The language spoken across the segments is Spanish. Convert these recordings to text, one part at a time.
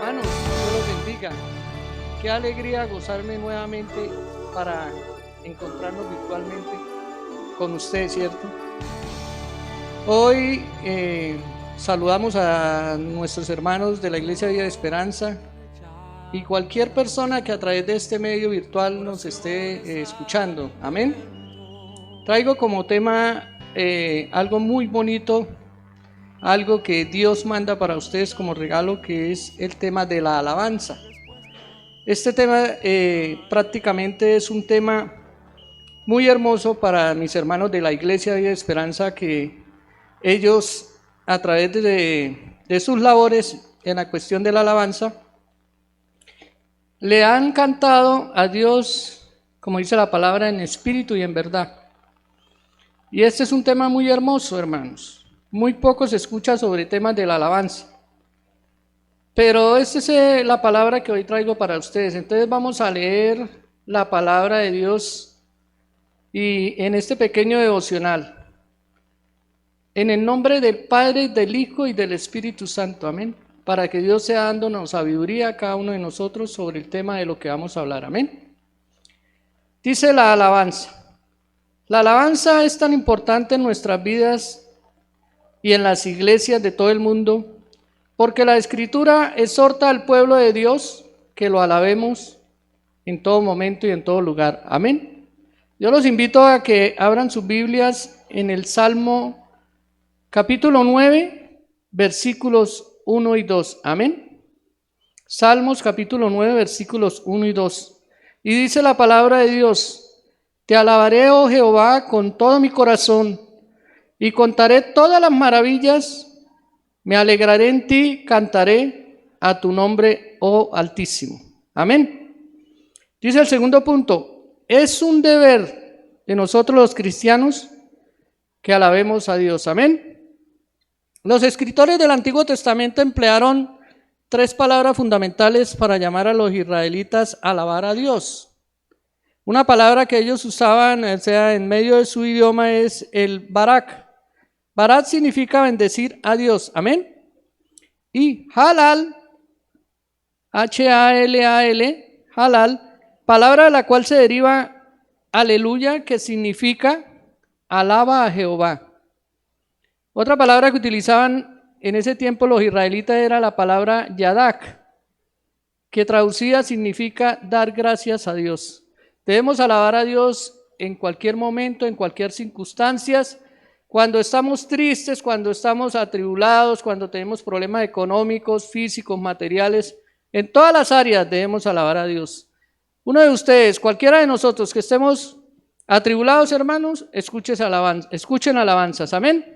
Hermanos, Dios los bendiga. Qué alegría gozarme nuevamente para encontrarnos virtualmente con ustedes, ¿cierto? Hoy saludamos a nuestros hermanos de la Iglesia Vida de Esperanza y cualquier persona que a través de este medio virtual nos esté escuchando. Amén. Traigo como tema algo muy bonito, algo que Dios manda para ustedes como regalo, que es el tema de la alabanza. Este tema prácticamente es un tema muy hermoso para mis hermanos de la Iglesia de Esperanza, que ellos a través de sus labores en la cuestión de la alabanza le han cantado a Dios, como dice la palabra, en espíritu y en verdad. Y este es un tema muy hermoso, hermanos. Muy poco se escucha sobre temas de la alabanza. Pero esta es la palabra que hoy traigo para ustedes. Entonces vamos a leer la palabra de Dios y en este pequeño devocional. En el nombre del Padre, del Hijo y del Espíritu Santo. Amén. Para que Dios sea dándonos sabiduría a cada uno de nosotros sobre el tema de lo que vamos a hablar. Amén. Dice la alabanza. La alabanza es tan importante en nuestras vidas y en las iglesias de todo el mundo, porque la Escritura exhorta al pueblo de Dios que lo alabemos en todo momento y en todo lugar. Amén. Yo los invito a que abran sus Biblias en el Salmo capítulo 9, versículos 1 y 2. Amén. Salmos capítulo 9, versículos 1 y 2. Y dice la palabra de Dios: Te alabaré, oh Jehová, con todo mi corazón, y contaré todas las maravillas. Me alegraré en ti, cantaré a tu nombre, oh Altísimo. Amén. Dice el segundo punto: es un deber de nosotros los cristianos que alabemos a Dios. Amén. Los escritores del Antiguo Testamento emplearon tres palabras fundamentales para llamar a los israelitas a alabar a Dios. Una palabra que ellos usaban, o sea, en medio de su idioma, es el barak. Barak significa bendecir a Dios. Amén. Y halal, H-A-L-A-L, halal, palabra de la cual se deriva aleluya, que significa alaba a Jehová. Otra palabra que utilizaban en ese tiempo los israelitas era la palabra yadak, que traducida significa dar gracias a Dios. Debemos alabar a Dios en cualquier momento, en cualquier circunstancia. Cuando estamos tristes, cuando estamos atribulados, cuando tenemos problemas económicos, físicos, materiales, en todas las áreas debemos alabar a Dios. Uno de ustedes, cualquiera de nosotros que estemos atribulados, hermanos, escuchen alabanzas. Amén.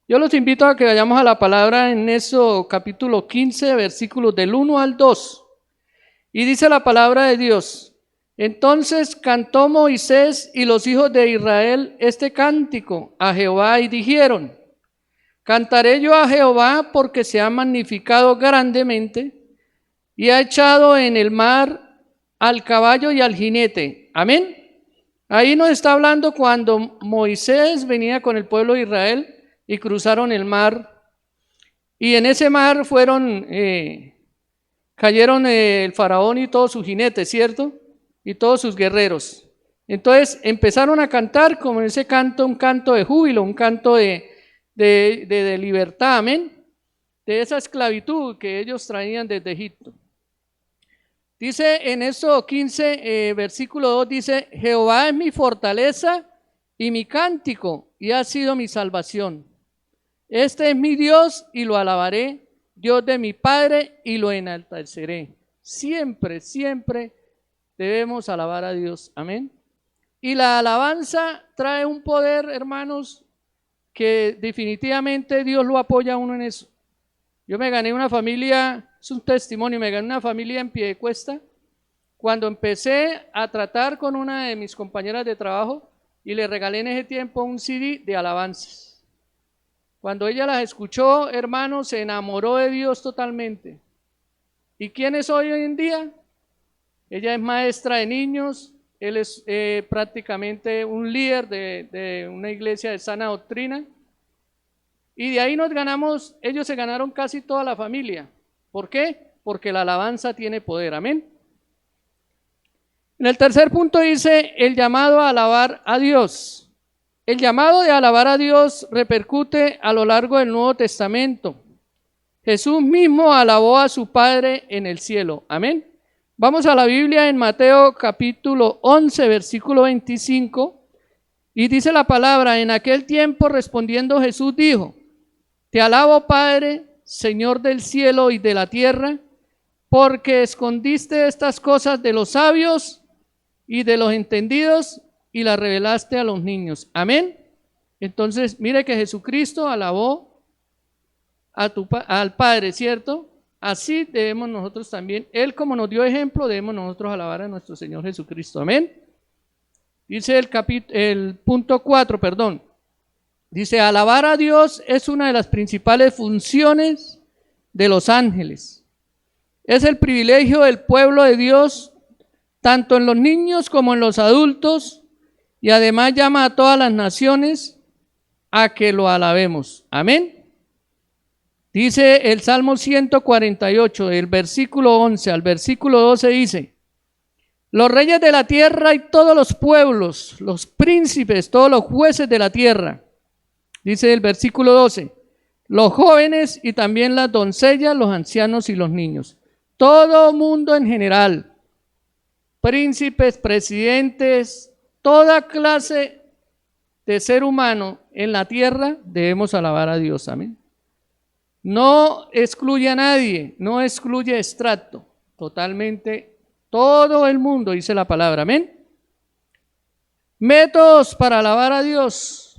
Yo los invito a que vayamos a la palabra en eso, capítulo 15, versículos del 1 al 2. Y dice la palabra de Dios: Entonces cantó Moisés y los hijos de Israel este cántico a Jehová y dijeron: Cantaré yo a Jehová porque se ha magnificado grandemente y ha echado en el mar al caballo y al jinete. Amén. Ahí nos está hablando cuando Moisés venía con el pueblo de Israel y cruzaron el mar, y en ese mar cayeron el faraón y todos sus jinetes, ¿cierto? Y todos sus guerreros. Entonces empezaron a cantar como en ese canto, un canto de júbilo, un canto de libertad, amén, de esa esclavitud que ellos traían desde Egipto. Dice en eso 15, versículo 2, dice: Jehová es mi fortaleza y mi cántico, y ha sido mi salvación. Este es mi Dios y lo alabaré, Dios de mi Padre y lo enalteceré. Siempre, siempre debemos alabar a Dios. Amén. Y la alabanza trae un poder, hermanos, que definitivamente Dios lo apoya a uno en eso. Yo me gané una familia, es un testimonio, me gané una familia en Piedecuesta cuando empecé a tratar con una de mis compañeras de trabajo y le regalé en ese tiempo un CD de alabanzas. Cuando ella las escuchó, hermanos, se enamoró de Dios totalmente. ¿Y quién es hoy en día? Ella es maestra de niños, él es prácticamente un líder de una iglesia de sana doctrina. Y de ahí nos ganamos, ellos se ganaron casi toda la familia. ¿Por qué? porque la alabanza tiene poder. Amén. En el tercer punto dice el llamado a alabar a Dios. El llamado de alabar a Dios repercute a lo largo del Nuevo Testamento. Jesús mismo alabó a su Padre en el cielo. Amén. Vamos a la Biblia en Mateo capítulo 11, versículo 25. Y dice la palabra: en aquel tiempo respondiendo Jesús dijo: te alabo, Padre, Señor del cielo y de la tierra, porque escondiste estas cosas de los sabios y de los entendidos y las revelaste a los niños. Amén. Entonces, mire que Jesucristo alabó al Padre, ¿cierto? Así debemos nosotros también, Él como nos dio ejemplo, debemos nosotros alabar a nuestro Señor Jesucristo. Amén. Dice el punto 4, dice: alabar a Dios es una de las principales funciones de los ángeles. Es el privilegio del pueblo de Dios, tanto en los niños como en los adultos, y además llama a todas las naciones a que lo alabemos. Amén. Dice el Salmo 148, del versículo 11 al versículo 12, dice: los reyes de la tierra y todos los pueblos, los príncipes, todos los jueces de la tierra. Dice el versículo 12: los jóvenes y también las doncellas, los ancianos y los niños. Todo mundo en general, príncipes, presidentes, toda clase de ser humano en la tierra, debemos alabar a Dios. Amén. No excluye a nadie, no excluye extracto, totalmente todo el mundo, dice la palabra. Amén. Métodos para alabar a Dios.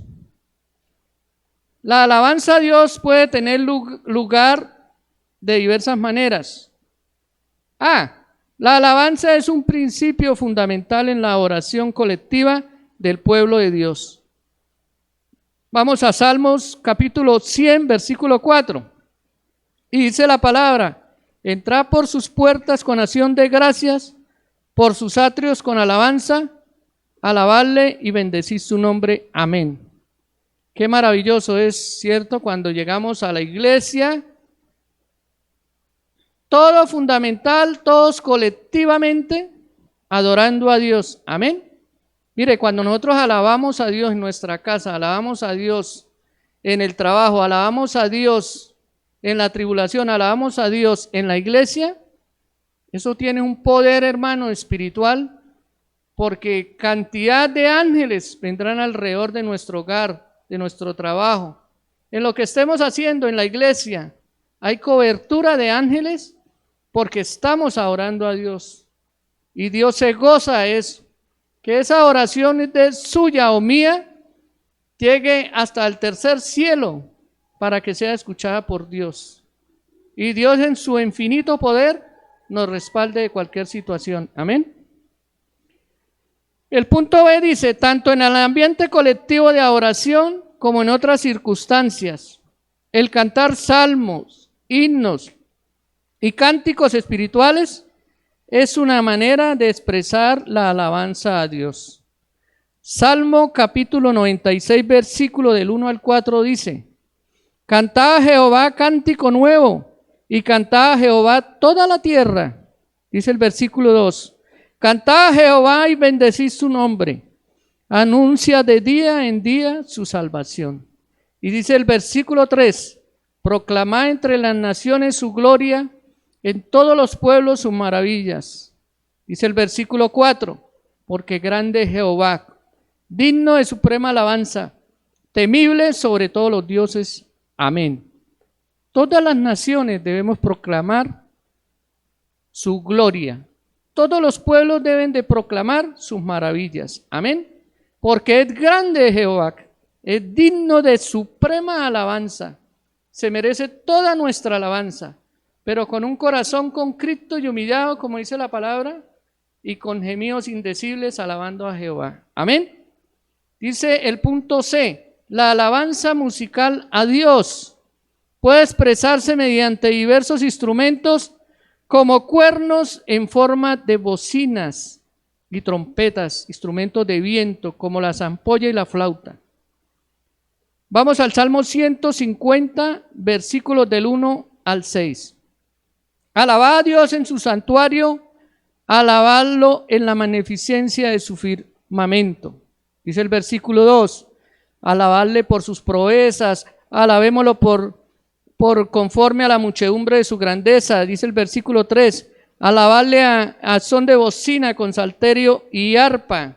La alabanza a Dios puede tener lugar de diversas maneras. La alabanza es un principio fundamental en la oración colectiva del pueblo de Dios. Vamos a Salmos capítulo 100, versículo 4. Y dice la palabra: entrad por sus puertas con acción de gracias, por sus atrios con alabanza, alabadle y bendecid su nombre. Amén. Qué maravilloso es, ¿cierto?, cuando llegamos a la iglesia, todo fundamental, todos colectivamente adorando a Dios. Amén. Mire, cuando nosotros alabamos a Dios en nuestra casa, alabamos a Dios en el trabajo, alabamos a Dios en la tribulación, alabamos a Dios en la iglesia, eso tiene un poder, hermano, espiritual, porque cantidad de ángeles vendrán alrededor de nuestro hogar, de nuestro trabajo. En lo que estemos haciendo en la iglesia, hay cobertura de ángeles porque estamos orando a Dios. Y Dios se goza de eso. Que esa oración de suya o mía llegue hasta el tercer cielo para que sea escuchada por Dios. Y Dios en su infinito poder nos respalde de cualquier situación. Amén. El punto B dice: tanto en el ambiente colectivo de adoración como en otras circunstancias, el cantar salmos, himnos y cánticos espirituales es una manera de expresar la alabanza a Dios. Salmo capítulo 96, versículo del 1 al 4 dice: cantad a Jehová cántico nuevo, y cantad a Jehová toda la tierra. Dice el versículo 2: cantad a Jehová y bendecid su nombre, anuncia de día en día su salvación. Y dice el versículo 3: proclamad entre las naciones su gloria, en todos los pueblos sus maravillas. Dice el versículo 4: porque grande es Jehová, digno de suprema alabanza, temible sobre todos los dioses. Amén. Todas las naciones debemos proclamar su gloria. Todos los pueblos deben de proclamar sus maravillas. Amén. Porque es grande Jehová, es digno de suprema alabanza. Se merece toda nuestra alabanza, pero con un corazón contrito y humillado, como dice la palabra, y con gemidos indecibles alabando a Jehová. Amén. Dice el punto C: la alabanza musical a Dios puede expresarse mediante diversos instrumentos como cuernos en forma de bocinas y trompetas, instrumentos de viento como la zampolla y la flauta. Vamos al Salmo 150, versículos del 1 al 6. Alabad a Dios en su santuario, alabadlo en la magnificencia de su firmamento. Dice el versículo 2, alabadle por sus proezas, alabémoslo por conforme a la muchedumbre de su grandeza. Dice el versículo 3, alabadle a son de bocina con salterio y arpa,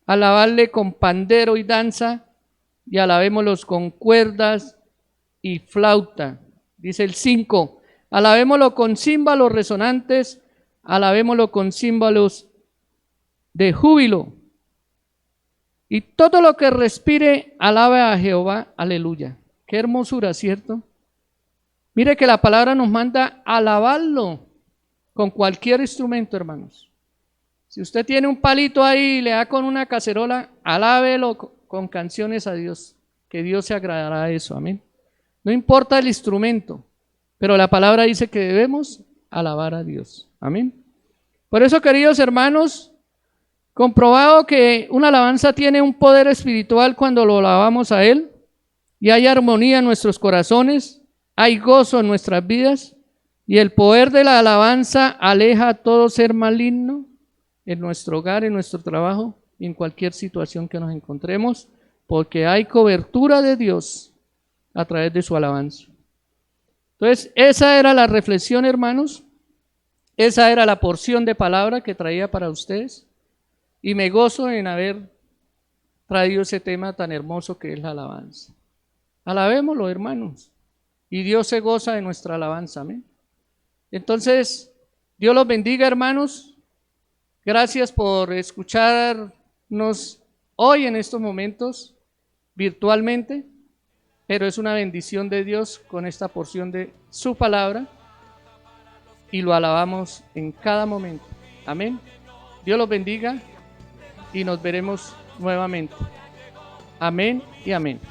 alabadle con pandero y danza, y alabémoslos con cuerdas y flauta. Dice el 5, alabémoslo con címbalos resonantes, alabémoslo con címbalos de júbilo. Y todo lo que respire, alabe a Jehová, aleluya. Qué hermosura, ¿cierto? Mire que la palabra nos manda alabarlo con cualquier instrumento, hermanos. Si usted tiene un palito ahí y le da con una cacerola, alábelo con canciones a Dios, que Dios se agradará de eso, amén. No importa el instrumento, pero la palabra dice que debemos alabar a Dios, amén. Por eso, queridos hermanos, comprobado que una alabanza tiene un poder espiritual cuando lo alabamos a Él, y hay armonía en nuestros corazones, hay gozo en nuestras vidas, y el poder de la alabanza aleja a todo ser maligno en nuestro hogar, en nuestro trabajo y en cualquier situación que nos encontremos, porque hay cobertura de Dios a través de su alabanza. Entonces, esa era la reflexión, hermanos, esa era la porción de palabra que traía para ustedes, y me gozo en haber traído ese tema tan hermoso que es la alabanza. Alabémoslo, hermanos, y Dios se goza de nuestra alabanza, amén. Entonces, Dios los bendiga, hermanos. Gracias por escucharnos hoy en estos momentos virtualmente, pero es una bendición de Dios con esta porción de su palabra y lo alabamos en cada momento. Amén. Dios los bendiga y nos veremos nuevamente. Amén y amén.